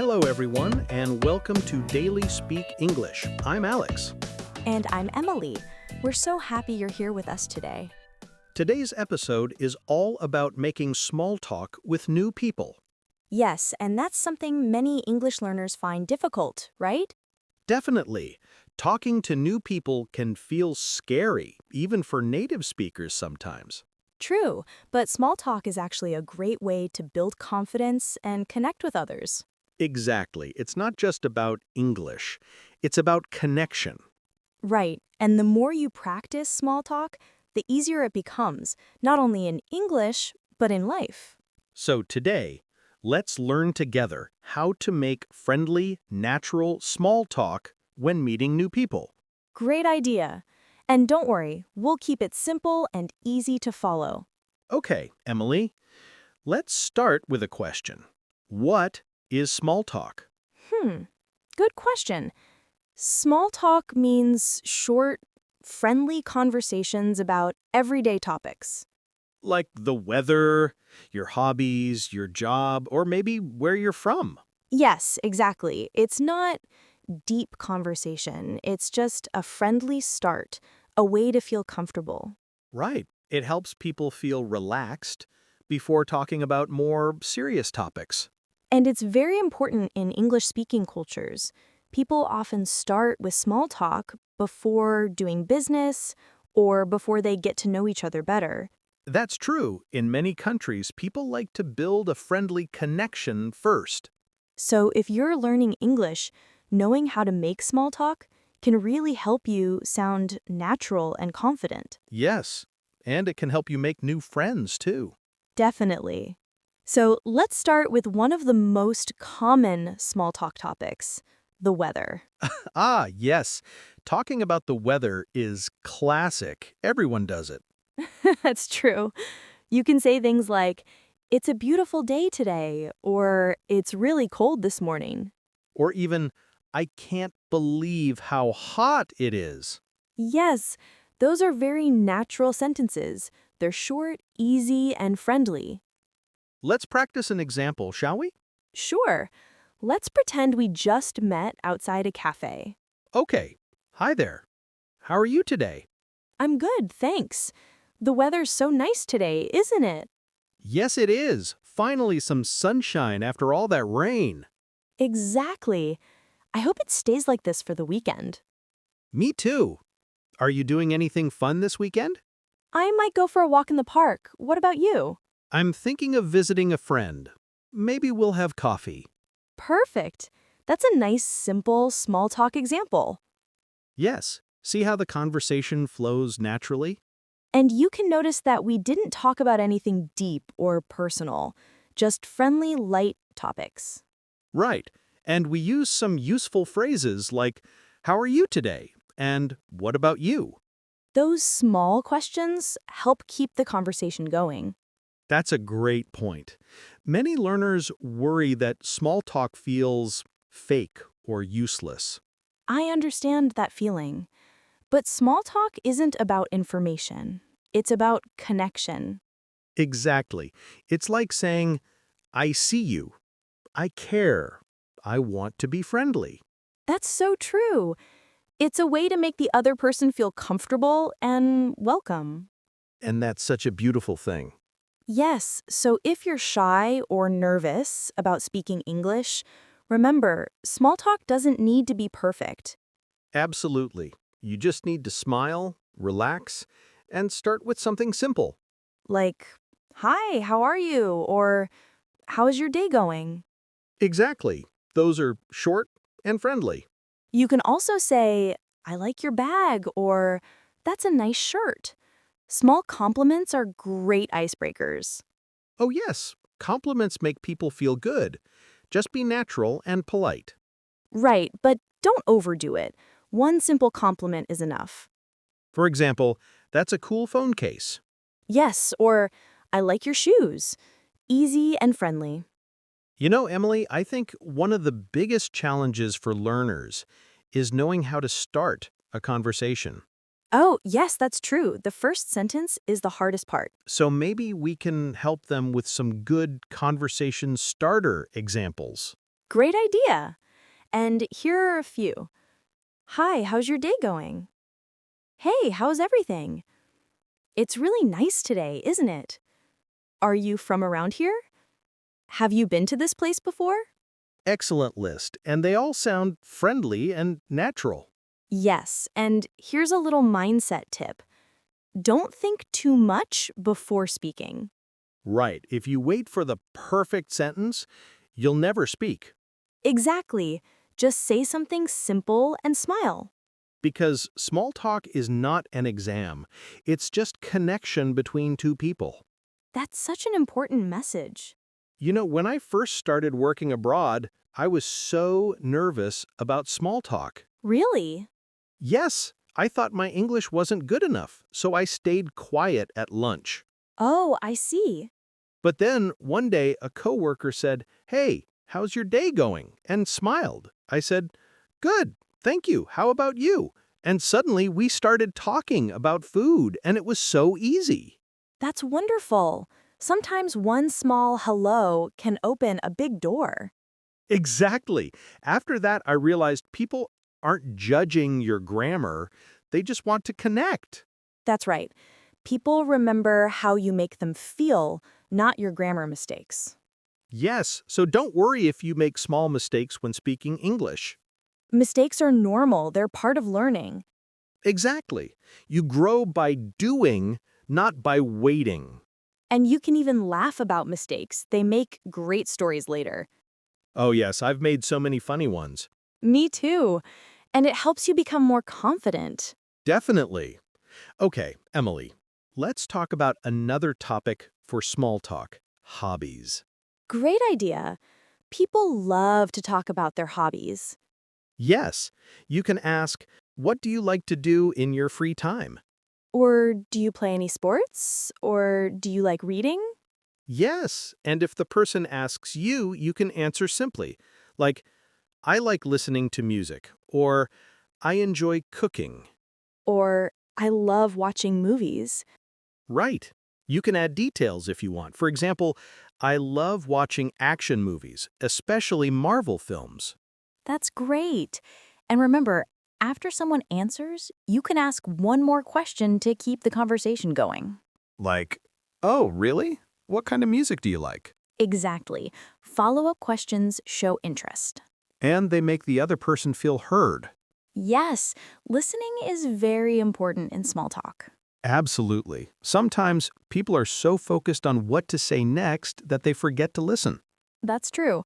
Hello, everyone, and welcome to Daily Speak English. I'm Alex. And I'm Emily. We're so happy you're here with us today. Today's episode is all about making small talk with new people. Yes, and that's something many English learners find difficult, right? Definitely, talking to new people can feel scary, even for native speakers sometimes. True, but small talk is actually a great way to build confidence and connect with others. Exactly. It's not just about English. It's about connection. Right, and the more you practice small talk, the easier it becomes, not only in English, but in life. So today, let's learn together how to make friendly, natural small talk when meeting new people. Great idea. And don't worry, we'll keep it simple and easy to follow. Okay, Emily, let's start with a question. What is small talk? Good question. Small talk means short, friendly conversations about everyday topics. Like the weather, your hobbies, your job, or maybe where you're from. Yes, exactly. It's not deep conversation. It's just a friendly start, a way to feel comfortable. Right. It helps people feel relaxed before talking about more serious topics. And it's very important in English-speaking cultures. People often start with small talk before doing business or before they get to know each other better. That's true. In many countries, people like to build a friendly connection first. So if you're learning English, knowing how to make small talk can really help you sound natural and confident. Yes, and it can help you make new friends, too. Definitely. So let's start with one of the most common small talk topics, the weather. Ah, yes. Talking about the weather is classic. Everyone does it. That's true. You can say things like, "It's a beautiful day today," or "It's really cold this morning." Or even, I can't believe how hot it is. Yes, those are very natural sentences. They're short, easy, and friendly. Let's practice an example, shall we? Sure. Let's pretend we just met outside a cafe. Okay. Hi there. How are you today? I'm good, thanks. The weather's so nice today, isn't it? Yes, it is. Finally, some sunshine after all that rain. Exactly. I hope it stays like this for the weekend. Me too. Are you doing anything fun this weekend? I might go for a walk in the park. What about you? I'm thinking of visiting a friend. Maybe we'll have coffee. Perfect. That's a nice, simple, small talk example. Yes. See how the conversation flows naturally? And you can notice that we didn't talk about anything deep or personal, just friendly, light topics. Right. And we use some useful phrases like, how are you today? And what about you? Those small questions help keep the conversation going. That's a great point. Many learners worry that small talk feels fake or useless. I understand that feeling. But small talk isn't about information. It's about connection. Exactly. It's like saying, I see you. I care. I want to be friendly. That's so true. It's a way to make the other person feel comfortable and welcome. And that's such a beautiful thing. Yes, so if you're shy or nervous about speaking English, remember, small talk doesn't need to be perfect. Absolutely. You just need to smile, relax, and start with something simple. Like, "Hi, how are you?" or "How is your day going?" Exactly. Those are short and friendly. You can also say, "I like your bag," or "That's a nice shirt." Small compliments are great icebreakers. Oh, yes, compliments make people feel good. Just be natural and polite. Right, but don't overdo it. One simple compliment is enough. For example, that's a cool phone case. Yes, or "I like your shoes." Easy and friendly. You know, Emily, I think one of the biggest challenges for learners is knowing how to start a conversation. Oh, yes, that's true. The first sentence is the hardest part. So maybe we can help them with some good conversation starter examples. Great idea. And here are a few. Hi, how's your day going? Hey, how's everything? It's really nice today, isn't it? Are you from around here? Have you been to this place before? Excellent list, and they all sound friendly and natural. Yes, and here's a little mindset tip. Don't think too much before speaking. Right, if you wait for the perfect sentence, you'll never speak. Exactly. Just say something simple and smile. Because small talk is not an exam. It's just connection between two people. That's such an important message. You know, when I first started working abroad, I was so nervous about small talk. Really? Yes, I thought my English wasn't good enough, so I stayed quiet at lunch. Oh, I see. But then one day a coworker said, "Hey, how's your day going?" and smiled. I said, "Good, thank you. How about you?" And suddenly we started talking about food, and it was so easy. That's wonderful. Sometimes one small hello can open a big door. Exactly. After that, I realized people aren't judging your grammar, they just want to connect. That's right. People remember how you make them feel, not your grammar mistakes. Yes, so don't worry if you make small mistakes when speaking English. Mistakes are normal, they're part of learning. Exactly. You grow by doing, not by waiting. And you can even laugh about mistakes. They make great stories later. Oh yes, I've made so many funny ones. Me too. And it helps you become more confident. Definitely. Okay, Emily, let's talk about another topic for small talk, hobbies. Great idea. People love to talk about their hobbies. Yes, you can ask, what do you like to do in your free time? Or do you play any sports? Or do you like reading? Yes, and if the person asks you, you can answer simply, like, I like listening to music, or I enjoy cooking. Or I love watching movies. Right. You can add details if you want. For example, I love watching action movies, especially Marvel films. That's great. And remember, after someone answers, you can ask one more question to keep the conversation going. Like, oh, really? What kind of music do you like? Exactly. Follow-up questions show interest. And they make the other person feel heard. Yes, listening is very important in small talk. Absolutely. Sometimes people are so focused on what to say next that they forget to listen. That's true.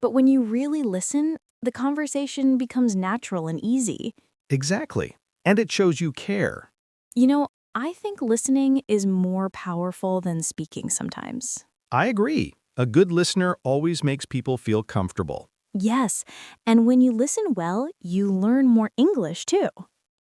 But when you really listen, the conversation becomes natural and easy. Exactly. And it shows you care. You know, I think listening is more powerful than speaking sometimes. I agree. A good listener always makes people feel comfortable. Yes, and when you listen well, you learn more English too.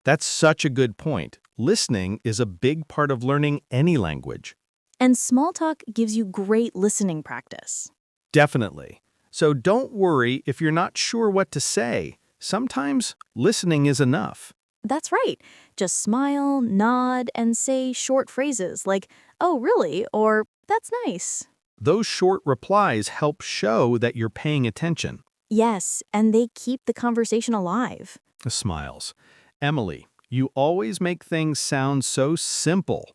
That's such a good point. Listening is a big part of learning any language. And small talk gives you great listening practice. Definitely. So don't worry if you're not sure what to say. Sometimes listening is enough. That's right. Just smile, nod, and say short phrases like, oh, really? Or, that's nice. Those short replies help show that you're paying attention. Yes, and they keep the conversation alive. Smiles. Emily, you always make things sound so simple.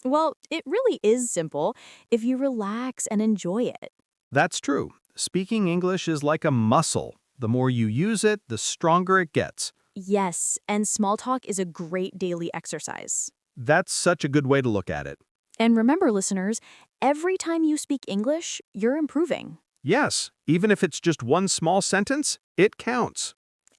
Well, it really is simple if you relax and enjoy it. That's true. Speaking English is like a muscle. The more you use it, the stronger it gets. Yes, and small talk is a great daily exercise. That's such a good way to look at it. And remember, listeners, every time you speak English, you're improving. Yes, even if it's just one small sentence, it counts.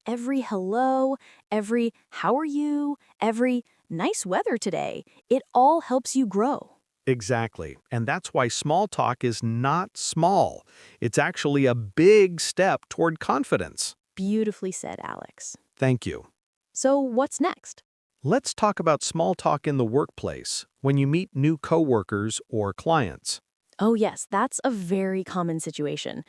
Every hello, every how are you, every nice weather today, it all helps you grow. Exactly. And that's why small talk is not small. It's actually a big step toward confidence. Beautifully said, Alex. Thank you. So, what's next? Let's talk about small talk in the workplace when you meet new coworkers or clients. Oh, yes, that's a very common situation.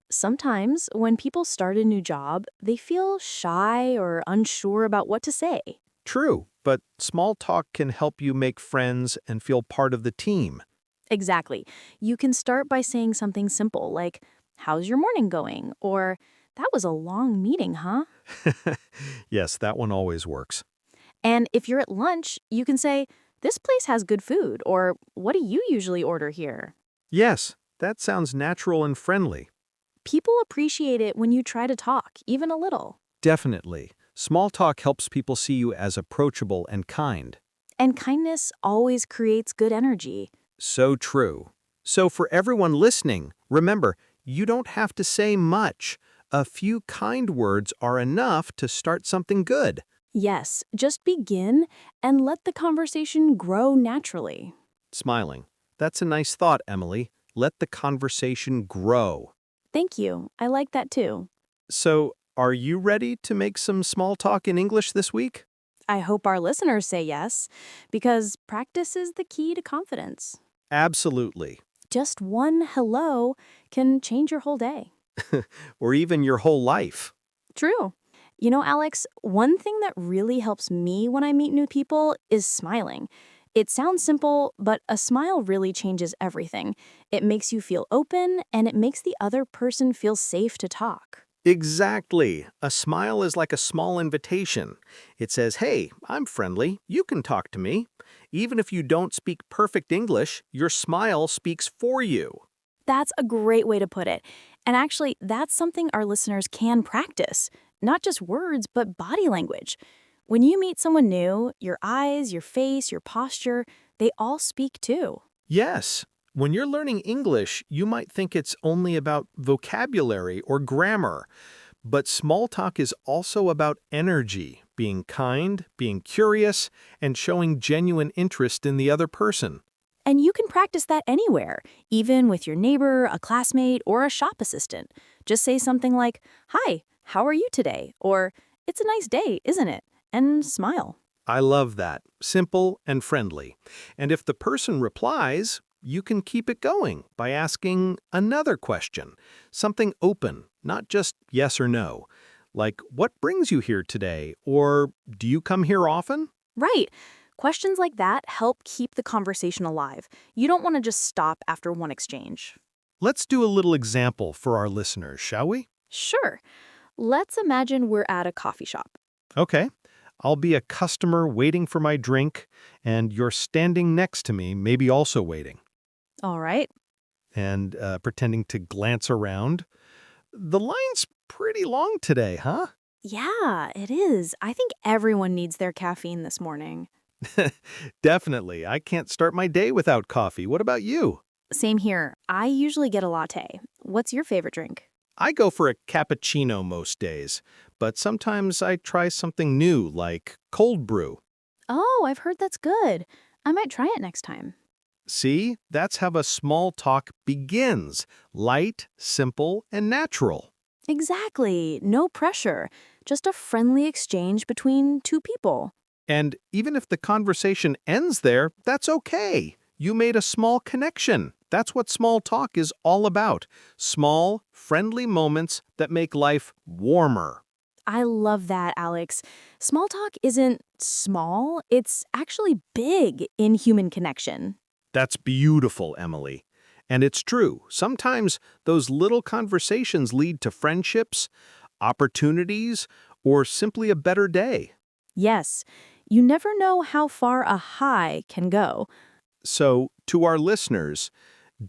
Sometimes, when people start a new job, they feel shy or unsure about what to say. True, but small talk can help you make friends and feel part of the team. Exactly. You can start by saying something simple like, how's your morning going? Or, that was a long meeting, huh? Yes, that one always works. And if you're at lunch, you can say, this place has good food, or what do you usually order here? Yes, that sounds natural and friendly. People appreciate it when you try to talk, even a little. Definitely. Small talk helps people see you as approachable and kind. And kindness always creates good energy. So true. So for everyone listening, remember, you don't have to say much. A few kind words are enough to start something good. Yes, just begin and let the conversation grow naturally. Smiling. That's a nice thought, Emily. Let the conversation grow. Thank you. I like that too. So, are you ready to make some small talk in English this week? I hope our listeners say yes, because practice is the key to confidence. Absolutely. Just one hello can change your whole day. Or even your whole life. True. You know, Alex, one thing that really helps me when I meet new people is smiling. It sounds simple, but a smile really changes everything. It makes you feel open, and it makes the other person feel safe to talk. Exactly. A smile is like a small invitation. It says, hey, I'm friendly. You can talk to me. Even if you don't speak perfect English, your smile speaks for you. That's a great way to put it. And actually, that's something our listeners can practice. Not just words, but body language. When you meet someone new, your eyes, your face, your posture, they all speak too. Yes. When you're learning English, you might think it's only about vocabulary or grammar. But small talk is also about energy, being kind, being curious, and showing genuine interest in the other person. And you can practice that anywhere, even with your neighbor, a classmate, or a shop assistant. Just say something like, hi, how are you today? Or, it's a nice day, isn't it? And smile. I love that. Simple and friendly. And if the person replies, you can keep it going by asking another question, something open, not just yes or no. Like, what brings you here today? Or, do you come here often? Right. Questions like that help keep the conversation alive. You don't want to just stop after one exchange. Let's do a little example for our listeners, shall we? Sure. Let's imagine we're at a coffee shop. Okay. I'll be a customer waiting for my drink, and you're standing next to me, maybe also waiting, All right. and pretending to glance around. The line's pretty long today, huh? Yeah, it is. I think everyone needs their caffeine this morning. Definitely. I can't start my day without coffee. What about you? Same here. I usually get a latte. What's your favorite drink? I go for a cappuccino most days, but sometimes I try something new like cold brew. Oh, I've heard that's good. I might try it next time. See, that's how a small talk begins. Light, simple, and natural. Exactly. No pressure. Just a friendly exchange between two people. And even if the conversation ends there, that's okay. You made a small connection. That's what small talk is all about. Small, friendly moments that make life warmer. I love that, Alex. Small talk isn't small, it's actually big in human connection. That's beautiful, Emily. And it's true. Sometimes those little conversations lead to friendships, opportunities, or simply a better day. Yes, you never know how far a hi can go. So, to our listeners,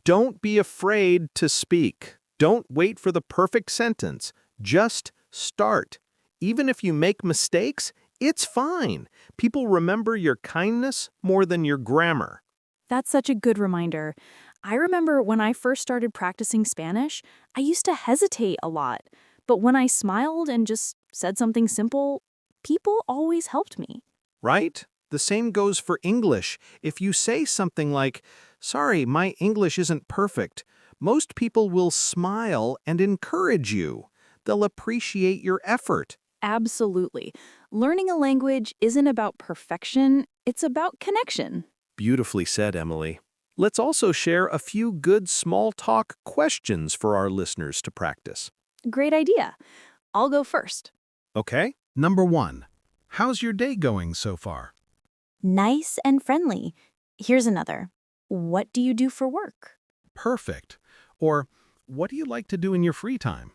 don't be afraid to speak. Don't wait for the perfect sentence. Just start. Even if you make mistakes, it's fine. People remember your kindness more than your grammar. That's such a good reminder. I remember when I first started practicing Spanish, I used to hesitate a lot. But when I smiled and just said something simple, people always helped me. Right? The same goes for English. If you say something like, sorry, my English isn't perfect, most people will smile and encourage you. They'll appreciate your effort. Absolutely. Learning a language isn't about perfection, it's about connection. Beautifully said, Emily. Let's also share a few good small talk questions for our listeners to practice. Great idea. I'll go first. Okay? Number 1. How's your day going so far? Nice and friendly. Here's another. What do you do for work? Perfect. Or, what do you like to do in your free time?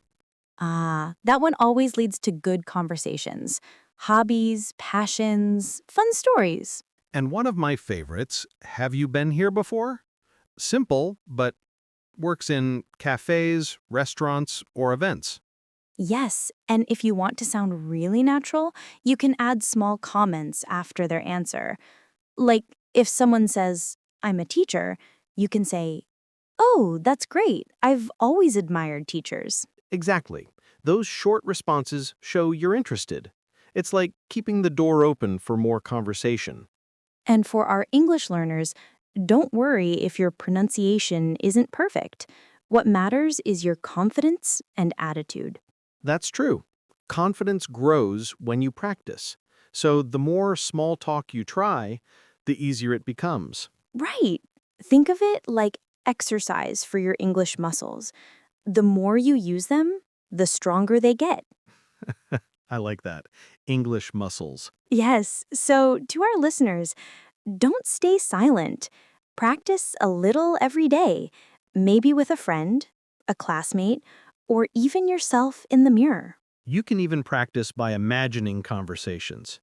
Ah, that one always leads to good conversations. Hobbies, passions, fun stories. And one of my favorites, have you been here before? Simple, but works in cafes, restaurants, or events. Yes, and if you want to sound really natural, you can add small comments after their answer. Like if someone says, I'm a teacher, you can say, Oh, that's great. I've always admired teachers. Exactly. Those short responses show you're interested. It's like keeping the door open for more conversation. And for our English learners, don't worry if your pronunciation isn't perfect. What matters is your confidence and attitude. That's true. Confidence grows when you practice. So the more small talk you try, the easier it becomes. Right. Think of it like exercise for your English muscles. The more you use them, the stronger they get. I like that. English muscles. Yes, so to our listeners, don't stay silent. Practice a little every day, maybe with a friend, a classmate, or even yourself in the mirror. You can even practice by imagining conversations.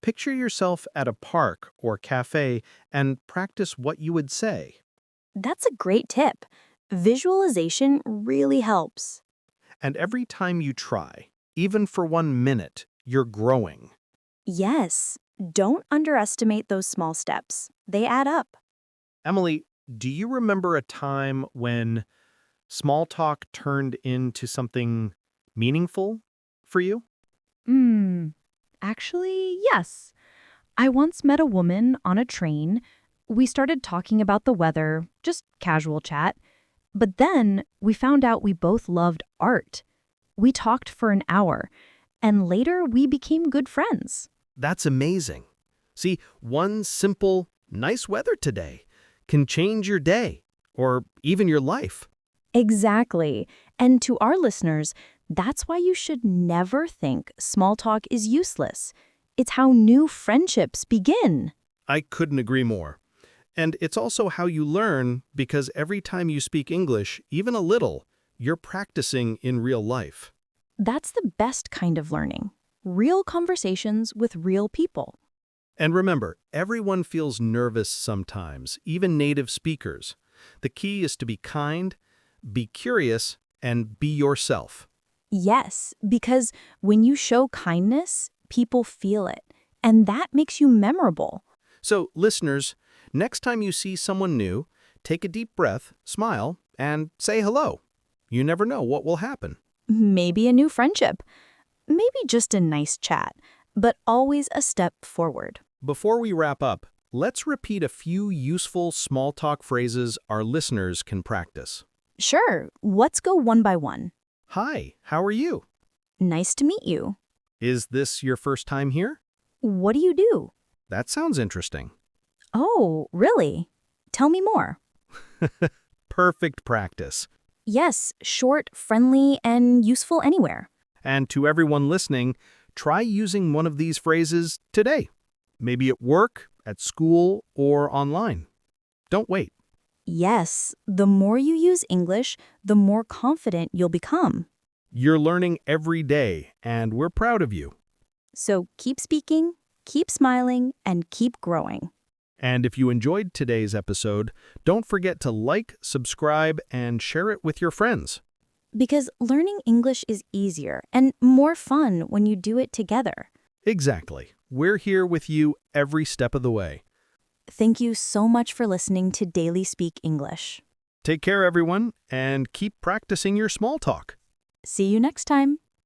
Picture yourself at a park or cafe and practice what you would say. That's a great tip. Visualization really helps. And every time you try, even for 1 minute, you're growing. Yes, don't underestimate those small steps. They add up. Emily, do you remember a time when small talk turned into something meaningful for you? Hmm. Actually, yes. I once met a woman on a train. We started talking about the weather, just casual chat. But then we found out we both loved art. We talked for an hour, and later we became good friends. That's amazing. See, one simple, nice weather today can change your day or even your life. Exactly. And to our listeners, that's why you should never think small talk is useless. It's how new friendships begin. I couldn't agree more. And it's also how you learn because every time you speak English, even a little, you're practicing in real life. That's the best kind of learning. Real conversations with real people. And remember, everyone feels nervous sometimes, even native speakers. The key is to be kind, be curious, and be yourself. Yes, because when you show kindness, people feel it, and that makes you memorable. So, listeners, next time you see someone new, take a deep breath, smile, and say hello. You never know what will happen. Maybe a new friendship, maybe just a nice chat, but always a step forward. Before we wrap up, let's repeat a few useful small talk phrases our listeners can practice. Sure, let's go one by one. Hi, how are you? Nice to meet you. Is this your first time here? What do you do? That sounds interesting. Oh, really? Tell me more. Perfect practice. Yes, short, friendly, and useful anywhere. And to everyone listening, try using one of these phrases today. Maybe at work, at school, or online. Don't wait. Yes, the more you use English, the more confident you'll become. You're learning every day, and we're proud of you. So keep speaking, keep smiling, and keep growing. And if you enjoyed today's episode, don't forget to like, subscribe, and share it with your friends. Because learning English is easier and more fun when you do it together. Exactly. We're here with you every step of the way. Thank you so much for listening to Daily Speak English. Take care, everyone, and keep practicing your small talk. See you next time.